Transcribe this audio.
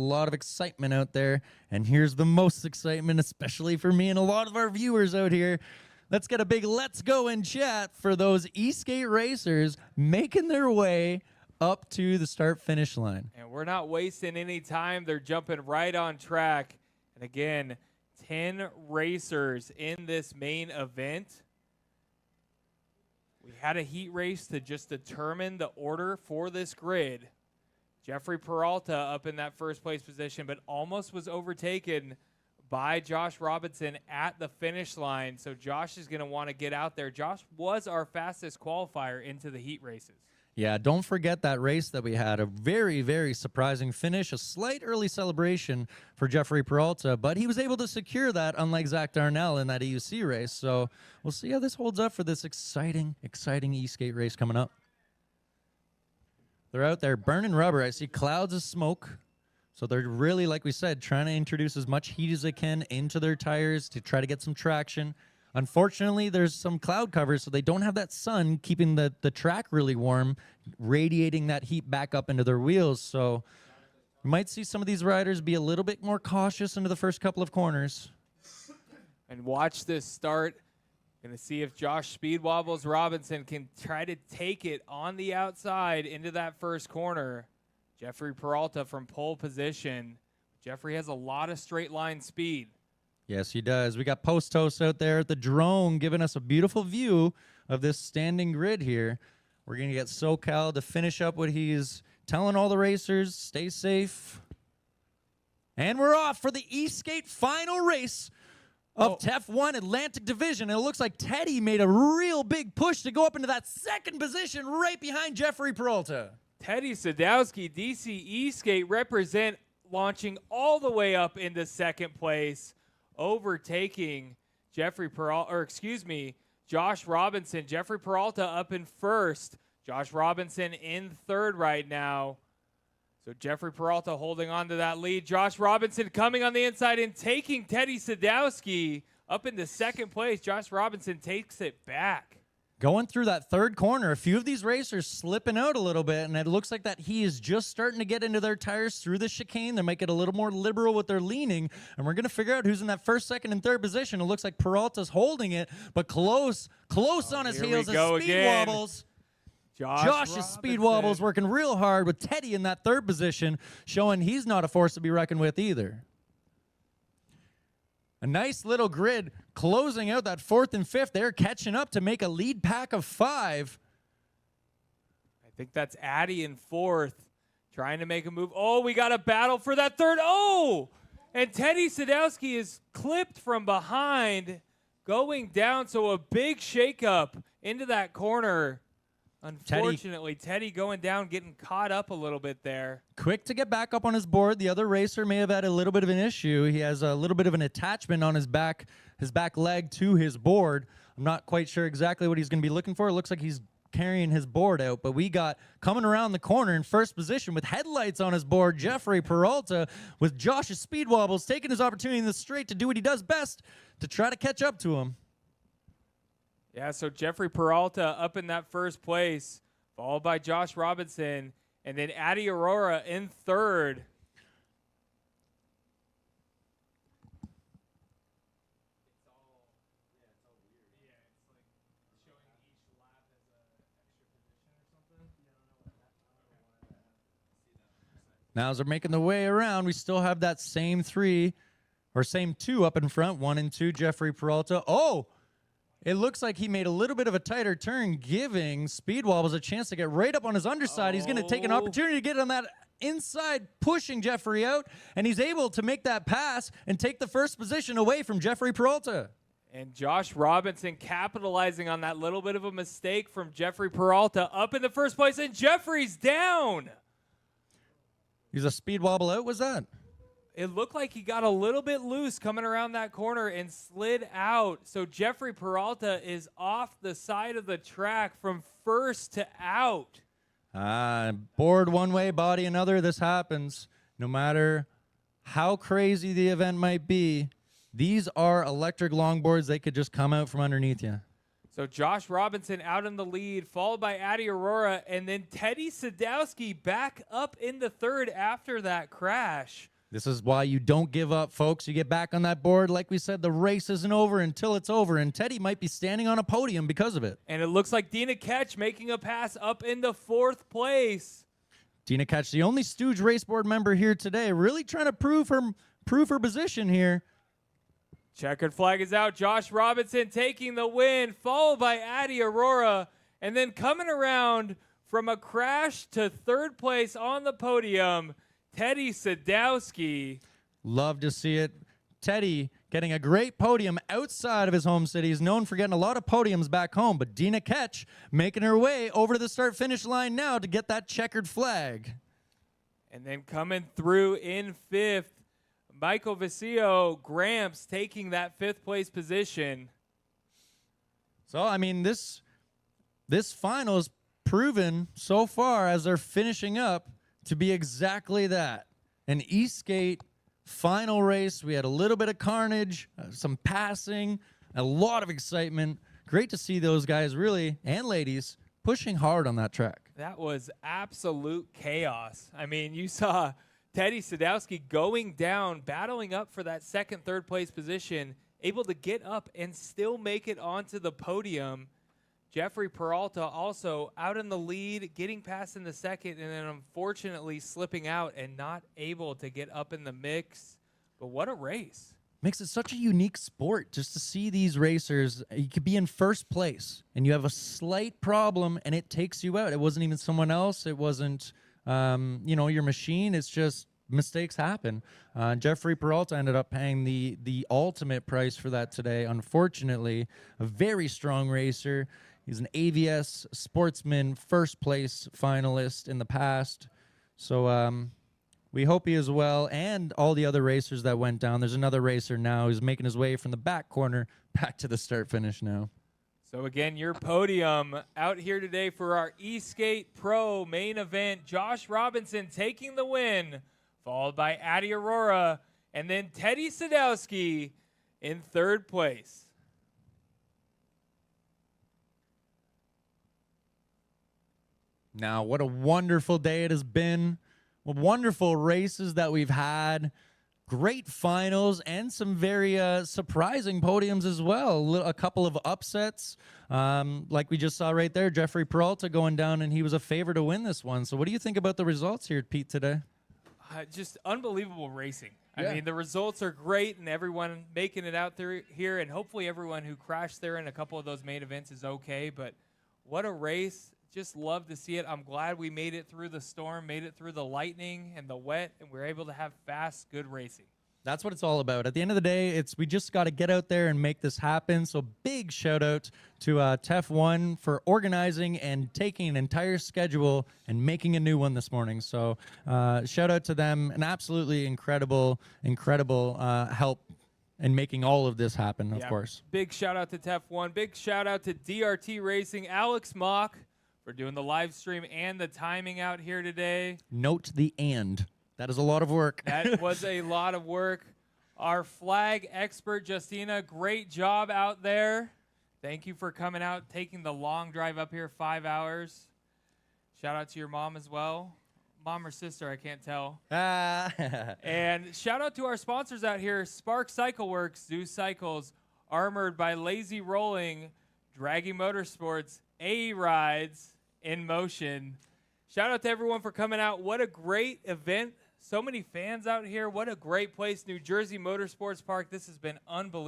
A lot of excitement out there, and here's the most excitement, especially for me and a lot of our viewers out here. Let's get a big let's go in chat for those eskate racers making their way up to the start-finish line. And we're not wasting any time. They're jumping right on track. And again, 10 racers in this main event. We had a heat race to just determine the order for this grid. Jeffrey Peralta up in that first place position, but almost was overtaken by Josh Robinson at the finish line. So Josh is going to want to get out there. Josh was our fastest qualifier into the heat races. Yeah, don't forget that race that we had. A very, very surprising finish. A slight early celebration for Jeffrey Peralta, but he was able to secure that, unlike Zach Darnell in that EUC race. So we'll see how this holds up for this exciting e-skate race coming up. They're out there burning rubber. I see clouds of smoke. So they're really, like we said, trying to introduce as much heat as they can into their tires to try to get some traction. Unfortunately, there's some cloud cover, so they don't have that sun keeping the track really warm, radiating that heat back up into their wheels. So you might see some of these riders be a little bit more cautious into the first couple of corners. And watch this start. Going to see if Josh Speed.Wobbles Robinson can try to take it on the outside into that first corner. Jeffrey Peralta from pole position. Jeffrey has a lot of straight line speed. Yes, he does. We got Post Toast out there at the drone giving us a beautiful view of this standing grid here. We're going to get SoCal to finish up what he's telling all the racers. Stay safe. And we're off for the e-skate final race of TEF1 Atlantic Division. And it looks like Teddy made a real big push to go up into that second position right behind Jeffrey Peralta. Teddy Sadowski, DC E-Skate represent, launching all the way up into second place, overtaking Josh Robinson. Jeffrey Peralta up in first. Josh Robinson in third right now. So Jeffrey Peralta holding on to that lead. Josh Robinson coming on the inside and taking Teddy Sadowski up into second place. Josh Robinson takes it back. Going through that third corner, a few of these racers slipping out a little bit, and it looks like that he is just starting to get into their tires through the chicane. They might get a little more liberal with their leaning, and we're going to figure out who's in that first, second, and third position. It looks like Peralta's holding it, but close on his heels as Speed.Wobbles. Josh's Speed.Wobbles working real hard with Teddy in that third position, showing he's not a force to be reckoned with either. A nice little grid closing out that fourth and fifth. They're catching up to make a lead pack of 5. I think that's Addy in fourth, trying to make a move. Oh, we got a battle for that third. Oh, and Teddy Sadowski is clipped from behind, going down. So a big shakeup into that corner. Unfortunately, Teddy going down, getting caught up a little bit there. Quick to get back up on his board. The other racer may have had a little bit of an issue. He has a little bit of an attachment on his back leg to his board. I'm not quite sure exactly what he's going to be looking for. It looks like he's carrying his board out, but we got coming around the corner in first position with headlights on his board, Jeffrey Peralta, with Josh's Speed.Wobbles taking his opportunity in the straight to do what he does best, to try to catch up to him. Yeah, so Jeffrey Peralta up in that first place, followed by Josh Robinson, and then Addy Aurora in third. It's all weird. Yeah, it's like showing each lap as an extra position or something. Now as they're making the way around, we still have that same 2 up in front, 1 and 2, Jeffrey Peralta. Oh! It looks like he made a little bit of a tighter turn, giving Speed.Wobbles a chance to get right up on his underside. He's going to take an opportunity to get on that inside, pushing Jeffrey out, and he's able to make that pass and take the first position away from Jeffrey Peralta. And Josh Robinson capitalizing on that little bit of a mistake from Jeffrey Peralta up in the first place, and Jeffrey's down. He's a Speed.Wobble out, was that? It looked like he got a little bit loose coming around that corner and slid out. So Jeffrey Peralta is off the side of the track from first to out. Board one way, body another. This happens. No matter how crazy the event might be, these are electric longboards. They could just come out from underneath you. So Josh Robinson out in the lead, followed by Addy Aurora, and then Teddy Sadowski back up in the third after that crash. This is why you don't give up, folks. You get back on that board. Like we said, the race isn't over until it's over, and Teddy might be standing on a podium because of it. And it looks like Dina Ketch making a pass up into fourth place. Dina Ketch, the only Stooge Race Board member here today, really trying to prove her position here. Checkered flag is out. Josh Robinson taking the win, followed by Addy Aurora, and then coming around from a crash to third place on the podium, Teddy Sadowski. Love to see it. Teddy getting a great podium outside of his home city. He's known for getting a lot of podiums back home, but Dina Ketch making her way over to the start-finish line now to get that checkered flag. And then coming through in fifth, Michael Vicio Gramps taking that fifth place position. So, I mean, this final is proven so far as they're finishing up to be exactly that. An eskate final race. We had a little bit of carnage, some passing, a lot of excitement. Great to see those guys really, and ladies, pushing hard on that track. That was absolute chaos. I mean, you saw Teddy Sadowski going down, battling up for that second, third place position, able to get up and still make it onto the podium. Jeffrey Peralta also out in the lead, getting past in the second, and then unfortunately slipping out and not able to get up in the mix. But what a race. Makes it such a unique sport just to see these racers. You could be in first place and you have a slight problem and it takes you out. It wasn't even someone else. It wasn't, your machine. It's just mistakes happen. Jeffrey Peralta ended up paying the ultimate price for that today. Unfortunately, a very strong racer. He's an AVS Sportsman first place finalist in the past. So we hope he is well, and all the other racers that went down. There's another racer now who's making his way from the back corner back to the start finish now. So again, your podium out here today for our eSkate Pro main event. Josh Robinson taking the win, followed by Addy Aurora, and then Teddy Sadowski in third place. Now, what a wonderful day it has been. Wonderful races that we've had. Great finals and some very surprising podiums as well. A couple of upsets, like we just saw right there. Jeffrey Peralta going down, and he was a favor to win this one. So what do you think about the results here, Pete, today? Just unbelievable racing. Yeah. I mean, the results are great, and everyone making it out there here, and hopefully everyone who crashed there in a couple of those main events is okay. But what a race. Just love to see it. I'm glad we made it through the storm, made it through the lightning and the wet, and we're able to have fast, good racing. That's what it's all about. At the end of the day, we just got to get out there and make this happen. So big shout out to TEF1 for organizing and taking an entire schedule and making a new one this morning. So shout out to them. An absolutely incredible help in making all of this happen, of course. Big shout out to TEF1. Big shout out to DRT Racing, Alex Mock, for doing the live stream and the timing out here today. Note the and. That is a lot of work. That was a lot of work. Our flag expert, Justina, great job out there. Thank you for coming out, taking the long drive up here, 5 hours. Shout out to your mom as well. Mom or sister, I can't tell. And shout out to our sponsors out here, Spark Cycle Works, Zeus Cycles, Armored by Lazy Rolling, Draggy Motorsports, A-Rides, In Motion. Shout out to everyone for coming out. What a great event. So many fans out here. What a great place. New Jersey Motorsports Park. This has been unbelievable.